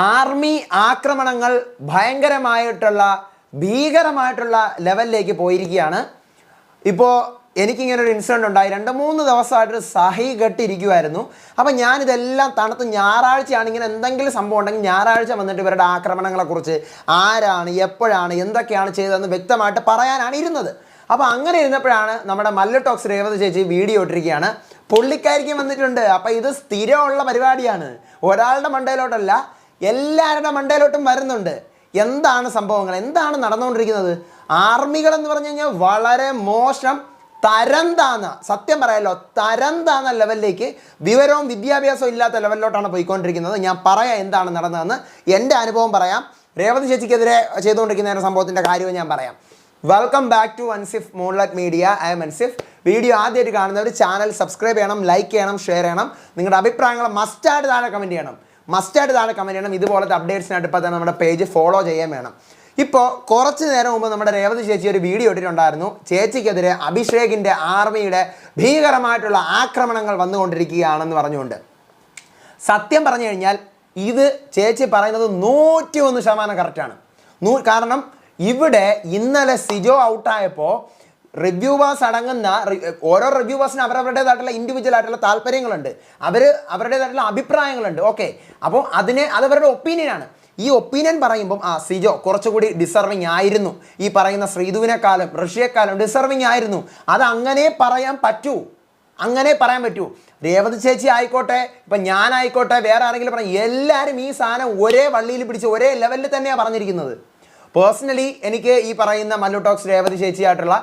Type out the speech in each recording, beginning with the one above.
Army ആക്രമണങ്ങൾ ഭീകരമായിട്ടുള്ള ലെവലിലേക്ക് പോയിരിക്കുകയാണ്. ഇപ്പോൾ എനിക്കിങ്ങനെ ഒരു ഇൻസിഡൻറ്റ് ഉണ്ടായി. 2-3 ദിവസമായിട്ട് സഹി കെട്ടിരിക്കുമായിരുന്നു. അപ്പം ഞാനിതെല്ലാം തണുത്ത് ഞായറാഴ്ചയാണ് ഇങ്ങനെ എന്തെങ്കിലും സംഭവം ഉണ്ടെങ്കിൽ ഞായറാഴ്ച വന്നിട്ട് ഇവരുടെ ആക്രമണങ്ങളെക്കുറിച്ച് ആരാണ് എപ്പോഴാണ് എന്തൊക്കെയാണ് ചെയ്തതെന്ന് വ്യക്തമായിട്ട് പറയാനാണ് ഇരുന്നത്. അപ്പോൾ അങ്ങനെ ഇരുന്നപ്പോഴാണ് നമ്മുടെ മല്ലു ടോക്സ് രേവതി ചേച്ചി വീഡിയോ ഇട്ടിരിക്കുകയാണ്. പുള്ളിക്കാരിക്ക് വന്നിട്ടുണ്ട്. അപ്പോൾ ഇത് സ്ഥിരമുള്ള പരിപാടിയാണ്, ഒരാളുടെ മണ്ടയിലോട്ടല്ല, എല്ലാവരുടെ മണ്ടയിലോട്ടും വരുന്നുണ്ട്. എന്താണ് സംഭവങ്ങൾ, എന്താണ് നടന്നുകൊണ്ടിരിക്കുന്നത്? ആർമികളെന്ന് പറഞ്ഞു കഴിഞ്ഞാൽ വളരെ മോശം സത്യം പറയാലോ തരം താന്ന ലെവലിലേക്ക് വിവരവും വിദ്യാഭ്യാസവും ഇല്ലാത്ത ലെവലിലോട്ടാണ് പോയിക്കൊണ്ടിരിക്കുന്നത്. ഞാൻ പറയാം എന്താണ് നടന്നതെന്ന്, എൻ്റെ അനുഭവം പറയാം. രേവതി ചേച്ചിക്കെതിരെ ചെയ്തുകൊണ്ടിരിക്കുന്ന സംഭവത്തിൻ്റെ കാര്യവും ഞാൻ പറയാം. Welcome back to Ansif Moonlight Media. I'm Ansif. Video ആദ്യമായിട്ട് കാണുന്നവർ ചാനൽ സബ്സ്ക്രൈബ് ചെയ്യണം, ലൈക്ക് ചെയ്യണം, ഷെയർ ചെയ്യണം. നിങ്ങളുടെ അഭിപ്രായങ്ങൾ മസ്റ്റായിട്ട് താഴെ കമൻറ്റ് ചെയ്യണം. ഇതുപോലത്തെ അപ്ഡേറ്റ്സിനായിട്ട് ഇപ്പോൾ തന്നെ നമ്മുടെ പേജ് ഫോളോ ചെയ്യാൻ വേണം. ഇപ്പോൾ കുറച്ച് നേരം മുമ്പ് നമ്മുടെ രേവതി ചേച്ചി ഒരു വീഡിയോ ഇട്ടിട്ടുണ്ടായിരുന്നു. ചേച്ചിക്കെതിരെ അഭിഷേകിൻ്റെ ആർമിയുടെ ഭീകരമായിട്ടുള്ള ആക്രമണങ്ങൾ വന്നുകൊണ്ടിരിക്കുകയാണെന്ന് പറഞ്ഞുകൊണ്ട്. സത്യം പറഞ്ഞു കഴിഞ്ഞാൽ ഇത് ചേച്ചി പറയുന്നത് 101% കറക്റ്റാണ്. കാരണം ഇവിടെ ഇന്നലെ സിജോ ഔട്ടായപ്പോൾ റിവ്യൂവേഴ്സ് അടങ്ങുന്ന ഓരോ റിവ്യൂവേഴ്സിന് അവരവരുടേതായിട്ടുള്ള ഇൻഡിവിജ്വൽ ആയിട്ടുള്ള താല്പര്യങ്ങളുണ്ട്, അവരുടേതായിട്ടുള്ള അഭിപ്രായങ്ങളുണ്ട്. ഓക്കെ, അപ്പോൾ അതവരുടെ ഒപ്പീനിയനാണ്. ഈ ഒപ്പീനിയൻ പറയുമ്പം സിജോ കുറച്ചുകൂടി ഡിസർവിങ് ആയിരുന്നു, ഈ പറയുന്ന ശ്രീധുവിനെക്കാളും ഋഷിയെക്കാളും ഡിസർവിങ് ആയിരുന്നു. അത് അങ്ങനെ പറയാൻ പറ്റൂ. രേവതി ചേച്ചി ആയിക്കോട്ടെ, ഇപ്പം ഞാനായിക്കോട്ടെ, വേറെ ആരെങ്കിലും പറയും, എല്ലാവരും ഈ സാധനം ഒരേ വള്ളിയിൽ പിടിച്ച് ഒരേ ലെവലിൽ തന്നെയാണ് പറഞ്ഞിരിക്കുന്നത്. പേഴ്സണലി എനിക്ക് ഈ പറയുന്ന മല്ലു ടോക്സ് രേവതി ചേച്ചിയായിട്ടുള്ള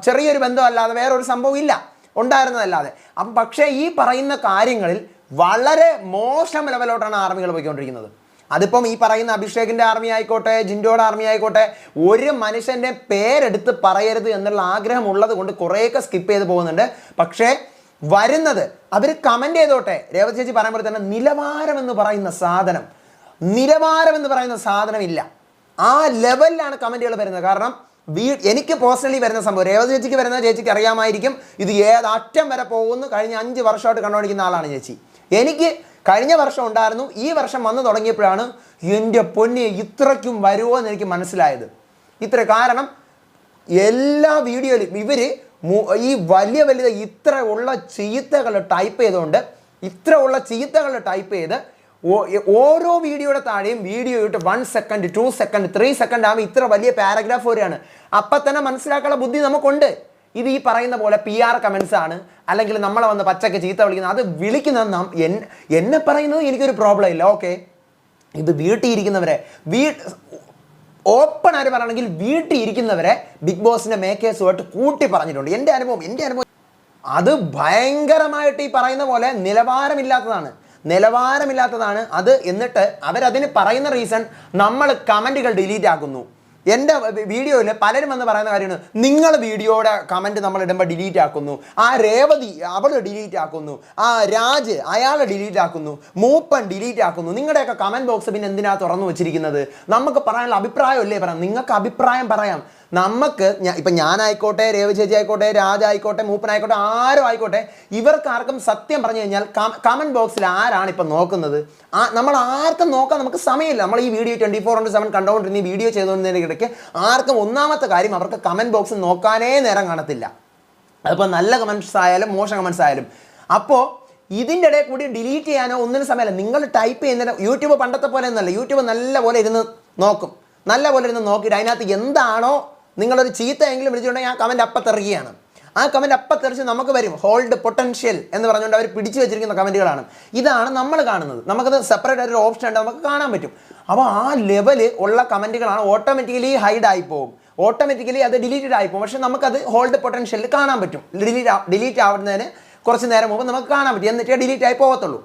ചെറിയൊരു ബന്ധമല്ലാതെ വേറൊരു സംഭവം ഇല്ല, ഉണ്ടായിരുന്നതല്ലാതെ. അപ്പം പക്ഷേ ഈ പറയുന്ന കാര്യങ്ങളിൽ വളരെ മോശം ലെവലോട്ടാണ് ആർമികൾ പോയിക്കൊണ്ടിരിക്കുന്നത്. അതിപ്പം ഈ പറയുന്ന അഭിഷേകിൻ്റെ ആർമി ആയിക്കോട്ടെ, ജിൻഡോയുടെ ആർമി ആയിക്കോട്ടെ, ഒരു മനുഷ്യൻ്റെ പേരെടുത്ത് പറയരുത് എന്നുള്ള ആഗ്രഹം ഉള്ളത് കൊണ്ട് കുറേയൊക്കെ സ്കിപ്പ് ചെയ്ത് പോകുന്നുണ്ട്. പക്ഷേ വരുന്നത് അവർ കമൻ്റ് ചെയ്തോട്ടെ. രേവതി ചേച്ചി പറയുമ്പോൾ തന്നെ നിലവാരം എന്ന് പറയുന്ന സാധനം ഇല്ല. ആ ലെവലിലാണ് കമൻറ്റുകൾ വരുന്നത്. കാരണം എനിക്ക് പേഴ്സണലി വരുന്ന സംഭവം, രേവതി ചേച്ചിക്ക് വരുന്ന ചേച്ചിക്ക് അറിയാമായിരിക്കും ഇത് ഏതറ്റം വരെ പോകുന്നു. കഴിഞ്ഞ 5 വർഷമായിട്ട് കണ്ടുപിടിക്കുന്ന ആളാണ് ചേച്ചി. എനിക്ക് കഴിഞ്ഞ വർഷം ഉണ്ടായിരുന്നു, ഈ വർഷം വന്നു തുടങ്ങിയപ്പോഴാണ് എൻ്റെ പൊന്നെ ഇത്രയ്ക്കും വരുമോ എന്ന് എനിക്ക് മനസ്സിലായത്. കാരണം എല്ലാ വീഡിയോയിലും ഇവർ ഈ വലിയ ഇത്ര ഉള്ള ചീത്തകൾ ടൈപ്പ് ചെയ്ത് ഓരോ വീഡിയോയുടെ താഴെയും വീഡിയോ ഇട്ട് 1 സെക്കൻഡ് 2 സെക്കൻഡ് 3 സെക്കൻഡ് ആകുമ്പോൾ ഇത്ര വലിയ പാരഗ്രാഫ് വരെയാണ്. അപ്പം തന്നെ മനസ്സിലാക്കാനുള്ള ബുദ്ധി നമുക്കുണ്ട്. ഇത് ഈ പറയുന്ന പോലെ PR കമൻസ് ആണ്, അല്ലെങ്കിൽ നമ്മളെ വന്ന് പച്ചക്ക് ചീത്ത വിളിക്കുന്നത്. അത് വിളിക്കുന്നത് എന്നെ പറയുന്നത് എനിക്കൊരു പ്രോബ്ലം ഇല്ല. ഓക്കെ, ഇത് വീട്ടിലിരിക്കുന്നവരെ ഓപ്പൺ ആയിട്ട് പറയണമെങ്കിൽ വീട്ടിലിരിക്കുന്നവരെ ബിഗ് ബോസിൻ്റെ മേക്കേഴ്സുമായിട്ട് കൂട്ടി പറഞ്ഞിട്ടുണ്ട്. എൻ്റെ അനുഭവം അത് ഭയങ്കരമായിട്ട് ഈ പറയുന്ന പോലെ നിലവാരമില്ലാത്തതാണ് അത്. എന്നിട്ട് അവരതിന് പറയുന്ന റീസൺ നമ്മൾ കമൻറ്റുകൾ ഡിലീറ്റ് ആക്കുന്നു. എൻ്റെ വീഡിയോയിൽ പലരും വന്ന് പറയുന്ന കാര്യമാണ്, നിങ്ങൾ വീഡിയോയുടെ കമൻറ്റ് നമ്മൾ ഇടുമ്പോൾ ഡിലീറ്റ് ആക്കുന്നു, രേവതി അവൾ ഡിലീറ്റ് ആക്കുന്നു, രാജ് അയാൾ ഡിലീറ്റ് ആക്കുന്നു, മൂപ്പൻ ഡിലീറ്റ് ആക്കുന്നു. നിങ്ങളുടെയൊക്കെ കമൻറ്റ് ബോക്സ് പിന്നെ എന്തിനാ തുറന്നു വെച്ചിരിക്കുന്നത്? നമുക്ക് പറയാനുള്ള അഭിപ്രായമല്ലേ പറയാം. നിങ്ങൾക്ക് അഭിപ്രായം പറയാം. ഇപ്പം ഞാനായിക്കോട്ടെ, രേവതി ചേച്ചി ആയിക്കോട്ടെ, രാജ ആയിക്കോട്ടെ, മൂപ്പനായിക്കോട്ടെ, ആരും ആയിക്കോട്ടെ, ഇവർക്കാർക്കും സത്യം പറഞ്ഞു കഴിഞ്ഞാൽ കമൻറ്റ് ബോക്സിൽ ആരാണ് ഇപ്പം നോക്കുന്നത്? നമ്മൾ ആർക്കും നോക്കാൻ നമുക്ക് സമയമില്ല. നമ്മൾ ഈ വീഡിയോ 24/7 കണ്ടുകൊണ്ടിരുന്ന ഈ വീഡിയോ ചെയ്തുകൊണ്ടിരുന്നതിൻ്റെ ഇടയ്ക്ക് ആർക്കും ഒന്നാമത്തെ കാര്യം അവർക്ക് കമൻറ്റ് ബോക്സ് നോക്കാനേ നേരം കാണത്തില്ല. അതിപ്പോൾ നല്ല കമൻറ്റ്സ് ആയാലും മോശം കമൻറ്റ്സ് ആയാലും. അപ്പോൾ ഇതിൻ്റെ ഇടയിൽ കൂടി ഡിലീറ്റ് ചെയ്യാനോ ഒന്നിനും സമയമല്ല. നിങ്ങൾ ടൈപ്പ് ചെയ്യുന്നതിന് യൂട്യൂബ് പണ്ടത്തെ പോലെ ഒന്നല്ല. യൂട്യൂബ് നല്ല പോലെ ഇരുന്ന് നോക്കിയിട്ട് അതിനകത്ത് എന്താണോ നിങ്ങളൊരു ചീത്തയെങ്കിലും വിളിച്ചുകൊണ്ടെങ്കിൽ ആ കമൻറ്റ് അപ്പത്തെറിയുകയാണ്. ആ കമൻറ്റ് അപ്പത്തെറിച്ച് നമുക്ക് വരും ഹോൾഡ് പൊട്ടൻഷ്യൽ എന്ന് പറഞ്ഞുകൊണ്ട് അവർ പിടിച്ചു വെച്ചിരിക്കുന്ന കമൻറ്റുകളാണ്. ഇതാണ് നമ്മൾ കാണുന്നത്. നമുക്കത് സെപ്പറേറ്റ് ആയിട്ടൊരു ഓപ്ഷൻ ഉണ്ട്, നമുക്ക് കാണാൻ പറ്റും. അപ്പോൾ ആ ലെവല് ഉള്ള കമൻറ്റുകളാണ് ഓട്ടോമാറ്റിക്കലി ഹൈഡ് ആയിപ്പോവും, ഓട്ടോമാറ്റിക്കലി അത് ഡിലീറ്റഡ് ആയിപ്പോവും. പക്ഷേ നമുക്കത് ഹോൾഡ് പൊട്ടൻഷ്യലിൽ കാണാൻ പറ്റും. ഡിലീറ്റ് ആവുന്നതിന് കുറച്ച് നേരം മുമ്പ് നമുക്ക് കാണാൻ പറ്റും, എന്നിട്ടേ ഡിലീറ്റ് ആയി പോകത്തുള്ളൂ.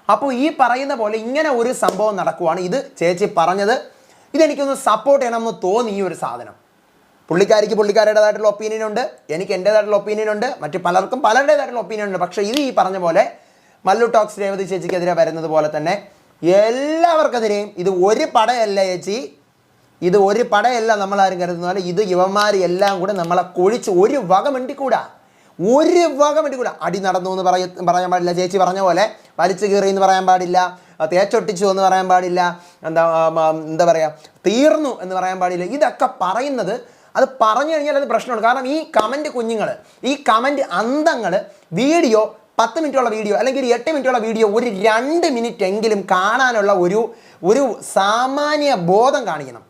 അപ്പോൾ ഈ പറയുന്ന പോലെ ഇങ്ങനെ ഒരു സംഭവം നടക്കുവാണ്. ഇത് ചേച്ചി പറഞ്ഞത് ഇതെനിക്കൊന്ന് സപ്പോർട്ട് ചെയ്യണമെന്ന് തോന്നി. ഈ ഒരു സാധനം പുള്ളിക്കാരിക്ക് പുള്ളിക്കാരുടേതായിട്ടുള്ള ഒപ്പീനിയൻ ഉണ്ട്, എനിക്ക് എൻ്റേതായിട്ടുള്ള ഒപ്പീനിയൻ ഉണ്ട്, മറ്റു പലർക്കും പലരുടേതായിട്ടുള്ള ഒപ്പീനിയൻ ഉണ്ട്. പക്ഷേ ഇത് ഈ പറഞ്ഞ പോലെ മല്ലു ടോക്സ് രേവതി ചേച്ചിക്കെതിരെ വരുന്നത് പോലെ തന്നെ എല്ലാവർക്കെതിരെയും ഇത് ഒരു പടയല്ല ചേച്ചി, ഇത് ഒരു പടയല്ല നമ്മളാരും കരുതുന്ന പോലെ. ഇത് യുവന്മാർ എല്ലാം കൂടെ നമ്മളെ കൊഴിച്ച് ഒരു വക മിണ്ടിക്കൂടാ. അടി നടന്നു എന്ന് പറയാൻ പാടില്ല. ചേച്ചി പറഞ്ഞ പോലെ വലിച്ചു കീറി എന്ന് പറയാൻ പാടില്ല. തേച്ചൊട്ടിച്ചു എന്ന് പറയാൻ പാടില്ല, എന്താ പറയുക, തീർന്നു എന്ന് പറയാൻ പാടില്ല. ഇതൊക്കെ പറയുന്നത്, അത് പറഞ്ഞു കഴിഞ്ഞാൽ അത് പ്രശ്നമാണ്. കാരണം ഈ കമൻറ്റ് കുഞ്ഞുങ്ങൾ, ഈ കമൻറ്റ് അന്തങ്ങൾ വീഡിയോ 10 മിനിറ്റുള്ള വീഡിയോ അല്ലെങ്കിൽ ഒരു 8 മിനിറ്റുള്ള വീഡിയോ ഒരു 2 മിനിറ്റ് എങ്കിലും കാണാനുള്ള ഒരു സാമാന്യ ബോധം കാണിക്കണം.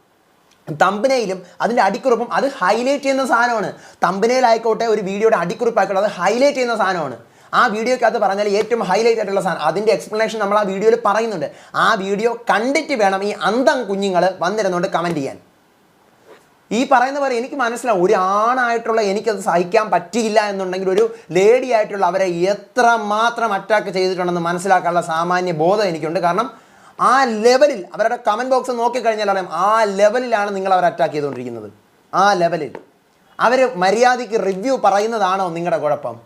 തമ്പനയിലും അതിൻ്റെ അടിക്കുറിപ്പും അത് ഹൈലൈറ്റ് ചെയ്യുന്ന സാധനമാണ്. തമ്പനയിലായിക്കോട്ടെ, ഒരു വീഡിയോയുടെ അടിക്കുറിപ്പായിക്കോട്ടെ, അത് ഹൈലൈറ്റ് ചെയ്യുന്ന സാധനമാണ്. ആ വീഡിയോക്കകത്ത് പറഞ്ഞാൽ ഏറ്റവും ഹൈലൈറ്റ് ആയിട്ടുള്ള സാധനം, അതിൻ്റെ എക്സ്പ്ലനേഷൻ നമ്മൾ ആ വീഡിയോയിൽ പറയുന്നുണ്ട്. ആ വീഡിയോ കണ്ടിട്ട് വേണം ഈ അന്തം കുഞ്ഞുങ്ങൾ വന്നിരുന്നുകൊണ്ട് കമൻറ്റ് ചെയ്യാൻ. ഈ പറയുന്ന പോലെ എനിക്ക് മനസ്സിലാവും, ഒരു ആണായിട്ടുള്ള എനിക്കത് സഹിക്കാൻ പറ്റിയില്ല എന്നുണ്ടെങ്കിൽ ഒരു ലേഡി ആയിട്ടുള്ള അവരെ എത്രമാത്രം അറ്റാക്ക് ചെയ്തിട്ടുണ്ടെന്ന് മനസ്സിലാക്കാനുള്ള സാമാന്യ ബോധം എനിക്കുണ്ട്. കാരണം ആ ലെവലിൽ അവരുടെ കമൻറ്റ് ബോക്സ് നോക്കിക്കഴിഞ്ഞാൽ അറിയാം, ആ ലെവലിലാണ് നിങ്ങൾ അവരെ അറ്റാക്ക് ചെയ്തുകൊണ്ടിരിക്കുന്നത്. ആ ലെവലിൽ അവർ മര്യാദയ്ക്ക് റിവ്യൂ പറയുന്നതാണോ നിങ്ങളുടെ കുഴപ്പം?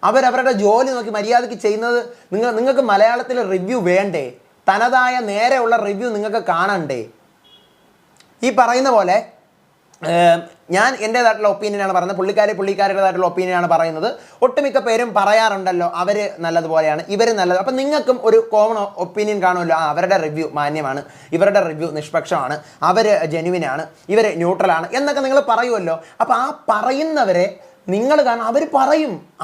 അവരവരുടെ ജോലി നോക്കി മര്യാദയ്ക്ക് ചെയ്യുന്നത്. നിങ്ങൾക്ക് മലയാളത്തിൽ റിവ്യൂ വേണ്ടേ? തനതായ നേരെയുള്ള റിവ്യൂ നിങ്ങൾക്ക് കാണണ്ടേ? ഈ പറയുന്ന പോലെ ഞാൻ എൻ്റേതായിട്ടുള്ള ഒപ്പീനിയനാണ് പറയുന്നത്, പുള്ളിക്കാരുടേതായിട്ടുള്ള ഒപ്പീനിയനാണ് പറയുന്നത്. ഒട്ടുമിക്ക പേരും പറയാറുണ്ടല്ലോ അവർ നല്ലതുപോലെയാണ്, ഇവർ നല്ലത്. അപ്പം നിങ്ങൾക്കും ഒരു കോമൺ ഒപ്പീനിയൻ കാണുമല്ലോ, അവരുടെ റിവ്യൂ മാന്യമാണ്, ഇവരുടെ റിവ്യൂ നിഷ്പക്ഷമാണ്, അവർ ജെന്യുവിനാണ്, ഇവർ ന്യൂട്രലാണ് എന്നൊക്കെ നിങ്ങൾ പറയുമല്ലോ. അപ്പോൾ ആ പറയുന്നവരെ നിങ്ങൾ കാരണം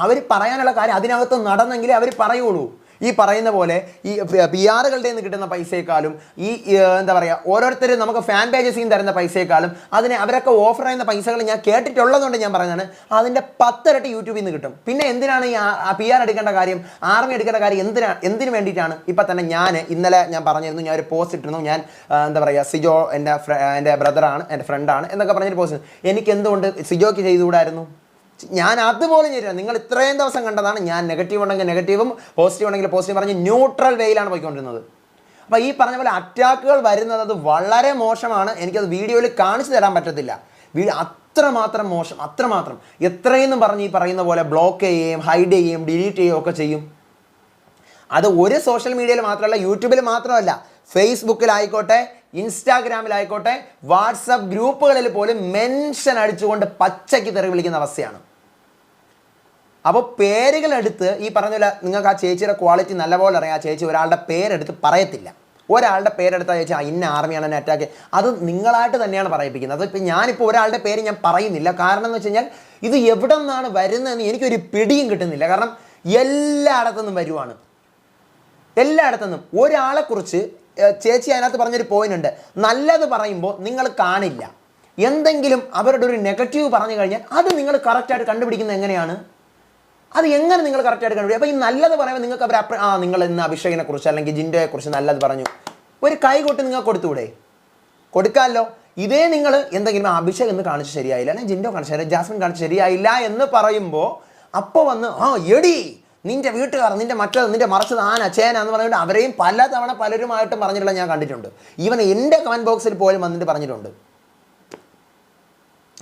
അവർ പറയാനുള്ള കാര്യം അതിനകത്ത് നടന്നെങ്കിലേ അവർ പറയുള്ളൂ. ഈ പറയുന്ന പോലെ ഈ PR-കളുടെ നിന്ന് കിട്ടുന്ന പൈസയെക്കാളും ഈ എന്താ പറയുക, ഓരോരുത്തർ നമുക്ക് ഫാൻ പേജസിൽ നിന്ന് തരുന്ന പൈസയെക്കാളും അവരൊക്കെ ഓഫർ ചെയ്യുന്ന പൈസകൾ ഞാൻ കേട്ടിട്ടുള്ളതുകൊണ്ട് ഞാൻ പറയുന്നതാണ്, അതിൻ്റെ 10 ഇരട്ടി യൂട്യൂബിൽ നിന്ന് കിട്ടും. പിന്നെ എന്തിനാണ് ഈ PR എടുക്കേണ്ട കാര്യം, ആർമി എടുക്കേണ്ട കാര്യം എന്തിനു വേണ്ടിയിട്ടാണ്? ഇപ്പം തന്നെ ഇന്നലെ ഞാൻ പറഞ്ഞിരുന്നു, ഞാൻ ഒരു പോസ്റ്റ് ഇട്ടിരുന്നു, ഞാൻ എന്താ പറയുക, സിജോ എൻ്റെ ബ്രദറാണ്, എൻ്റെ ഫ്രണ്ടാണ് എന്നൊക്കെ പറഞ്ഞൊരു പോസ്റ്റ്. എനിക്ക് എന്തുകൊണ്ട് സിജോയ്ക്ക് ചെയ്തുകൂടായിരുന്നു? ഞാൻ അതുപോലെ ചെയ്തില്ല. നിങ്ങൾ ഇത്രയും ദിവസം കണ്ടതാണ്, ഞാൻ നെഗറ്റീവ് ഉണ്ടെങ്കിൽ നെഗറ്റീവും പോസിറ്റീവ് ഉണ്ടെങ്കിൽ പോസിറ്റീവ് പറഞ്ഞ് ന്യൂട്രൽ വേയിലാണ് പോയിക്കൊണ്ടിരുന്നത്. അപ്പോൾ ഈ പറഞ്ഞ പോലെ അറ്റാക്കുകൾ വരുന്നത് അത് വളരെ മോശമാണ്. എനിക്കത് വീഡിയോയിൽ കാണിച്ചു തരാൻ പറ്റത്തില്ല. അത്രമാത്രം മോശം, അത്രമാത്രം. എത്രയെന്നും പറഞ്ഞ് ഈ പറയുന്ന പോലെ ബ്ലോക്ക് ചെയ്യുകയും ഹൈഡ് ചെയ്യുകയും ഡിലീറ്റ് ചെയ്യുകയും ഒക്കെ ചെയ്യും. അത് ഒരു സോഷ്യൽ മീഡിയയിൽ മാത്രമല്ല, യൂട്യൂബിൽ മാത്രമല്ല, ഫേസ്ബുക്കിലായിക്കോട്ടെ, ഇൻസ്റ്റാഗ്രാമിലായിക്കോട്ടെ, വാട്സപ്പ് ഗ്രൂപ്പുകളിൽ പോലും മെൻഷൻ അടിച്ചുകൊണ്ട് പച്ചയ്ക്ക് തെറി വിളിക്കുന്ന അവസ്ഥയാണ്. അപ്പോൾ പേരുകളെടുത്ത് ഈ പറഞ്ഞ നിങ്ങൾക്ക് ആ ചേച്ചിയുടെ ക്വാളിറ്റി നല്ലപോലെ അറിയാം. ആ ചേച്ചി ഒരാളുടെ പേരെടുത്ത് പറയത്തില്ല. ഒരാളുടെ പേരെടുത്ത് ആ ചേച്ചി ഇന്ന ആർമിയാണ് എന്നെ അറ്റാക്ക്, അത് നിങ്ങളായിട്ട് തന്നെയാണ് പറയിപ്പിക്കുന്നത്. അതിപ്പോൾ ഞാനിപ്പോൾ ഒരാളുടെ പേര് ഞാൻ പറയുന്നില്ല. കാരണം എന്ന് വെച്ച് കഴിഞ്ഞാൽ ഇത് എവിടെ നിന്നാണ് വരുന്നതെന്ന് എനിക്കൊരു പിടിയും കിട്ടുന്നില്ല. കാരണം എല്ലായിടത്തുനിന്നും വരുവാണ്, എല്ലായിടത്തുനിന്നും. ഒരാളെക്കുറിച്ച് ചേച്ചി അതിനകത്ത് പറഞ്ഞൊരു പോയിന്റ് ഉണ്ട്, നല്ലത് പറയുമ്പോൾ നിങ്ങൾ കാണില്ല, എന്തെങ്കിലും അവരുടെ ഒരു നെഗറ്റീവ് പറഞ്ഞു കഴിഞ്ഞാൽ അത് നിങ്ങൾ കറക്റ്റായിട്ട് കണ്ടുപിടിക്കുന്നത് എങ്ങനെയാണ്? അത് എങ്ങനെ നിങ്ങൾ കറക്റ്റായിട്ട് കണ്ടുപിടിക്കും? അപ്പോൾ ഈ നല്ലത് പറയുമ്പോൾ നിങ്ങൾക്ക് അവർ നിങ്ങൾ ഇന്ന് അഭിഷേകിനെ കുറിച്ച് അല്ലെങ്കിൽ ജിൻഡോയെക്കുറിച്ച് നല്ലത് പറഞ്ഞു, ഒരു കൈ കൊട്ടി നിങ്ങൾക്ക് കൊടുത്തുകൂടെ? കൊടുക്കാമല്ലോ. ഇതേ നിങ്ങൾ എന്തെങ്കിലും അഭിഷേക് എന്ന് കാണിച്ച് ശരിയായില്ല, അല്ലെങ്കിൽ ജിൻഡോ കാണിച്ച് ശരിയായി, ജാസ്മിൻ കാണിച്ച് ശരിയായില്ല എന്ന് പറയുമ്പോൾ അപ്പോൾ വന്ന് എടി നിൻ്റെ വീട്ടുകാർ, നിൻ്റെ മറ്റത്, നിൻ്റെ മറച്ചത് ചേന എന്ന് പറഞ്ഞിട്ട് അവരെയും പലതവണ പലരുമായിട്ടും പറഞ്ഞിട്ടുള്ള ഞാൻ കണ്ടിട്ടുണ്ട്. ഈവൻ എൻ്റെ കമൻറ്റ് ബോക്സിൽ പോലും വന്നിട്ട് പറഞ്ഞിട്ടുണ്ട്.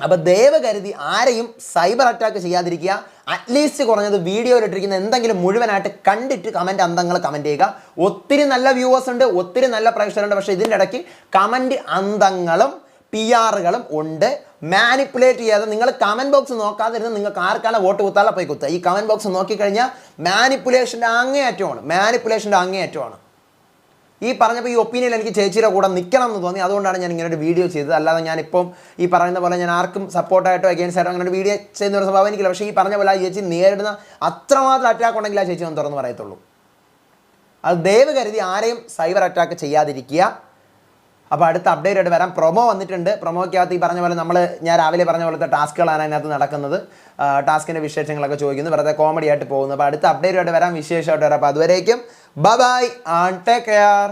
അപ്പോൾ ദയവ് കരുതി ആരെയും സൈബർ അറ്റാക്ക് ചെയ്യാതിരിക്കുക. അറ്റ്ലീസ്റ്റ് കുറഞ്ഞത് വീഡിയോയിൽ ഇട്ടിരിക്കുന്ന എന്തെങ്കിലും മുഴുവനായിട്ട് കണ്ടിട്ട് അന്തങ്ങൾ കമൻറ്റ് ചെയ്യുക. ഒത്തിരി നല്ല വ്യൂവേഴ്സ് ഉണ്ട്, ഒത്തിരി നല്ല പ്രേക്ഷകരുണ്ട്. പക്ഷേ ഇതിൻ്റെ ഇടയ്ക്ക് കമൻറ്റ് അന്തങ്ങളും PR-കളും ഉണ്ട്. മാനിപ്പുലേറ്റ് ചെയ്യാതെ നിങ്ങൾ കമൻറ്റ് ബോക്സ് നോക്കാതിരുന്ന് നിങ്ങൾക്ക് ആർക്കാണ് വോട്ട് കുത്താതെ പോയി കുത്തുക. ഈ കമൻറ്റ് ബോക്സ് നോക്കിക്കഴിഞ്ഞാൽ മാനിപ്പുലേഷൻ്റെ അങ്ങേയറ്റമാണ്. ഈ പറഞ്ഞപ്പോൾ ഈ ഒപ്പീനിയൻ എനിക്ക് ചേച്ചിയുടെ കൂടെ നിൽക്കണം എന്ന് തോന്നി, അതുകൊണ്ടാണ് ഞാൻ ഇങ്ങനെ ഒരു വീഡിയോ ചെയ്തത്. അല്ലാതെ ഞാനിപ്പം ഈ പറയുന്ന പോലെ ഞാൻ ആർക്കും സപ്പോർട്ടായിട്ടോ അഗെയിൻസ്റ്റ് ആയിട്ടോ അങ്ങനെ ഒരു വീഡിയോ ചെയ്യുന്ന ഒരു സ്വഭാവം എനിക്കില്ല. പക്ഷേ ഈ പറഞ്ഞ പോലെ ആ ചേച്ചി നേരിടുന്ന അത്രമാത്രം അറ്റാക്ക് ഉണ്ടെങ്കിൽ ആ ചേച്ചി ഒന്ന് തുറന്ന് പറയത്തുള്ളൂ. അത് ദയവ് കരുതി ആരെയും സൈബർ അറ്റാക്ക് ചെയ്യാതിരിക്കുക. അപ്പോൾ അടുത്ത അപ്ഡേറ്റ് ആയിട്ട് വരാം. പ്രൊമോ വന്നിട്ടുണ്ട്. പ്രൊമോയ്ക്കകത്ത് ഈ പറഞ്ഞ പോലെ ഞാൻ രാവിലെ പറഞ്ഞ പോലത്തെ ടാസ്കുകളാണ് അതിനകത്ത് നടക്കുന്നത്. ടാസ്കിൻ്റെ വിശേഷങ്ങളൊക്കെ ചോദിക്കുന്നു, വെറുതെ കോമഡി ആയിട്ട് പോകുന്നു. അപ്പോൾ അടുത്ത അപ്ഡേറ്റ് ആയിട്ട് വരാം, വിശേഷമായിട്ട് വരാം. അപ്പോൾ അതുവരേക്കും ബൈ ആൻഡ് ടേക്ക് കെയർ.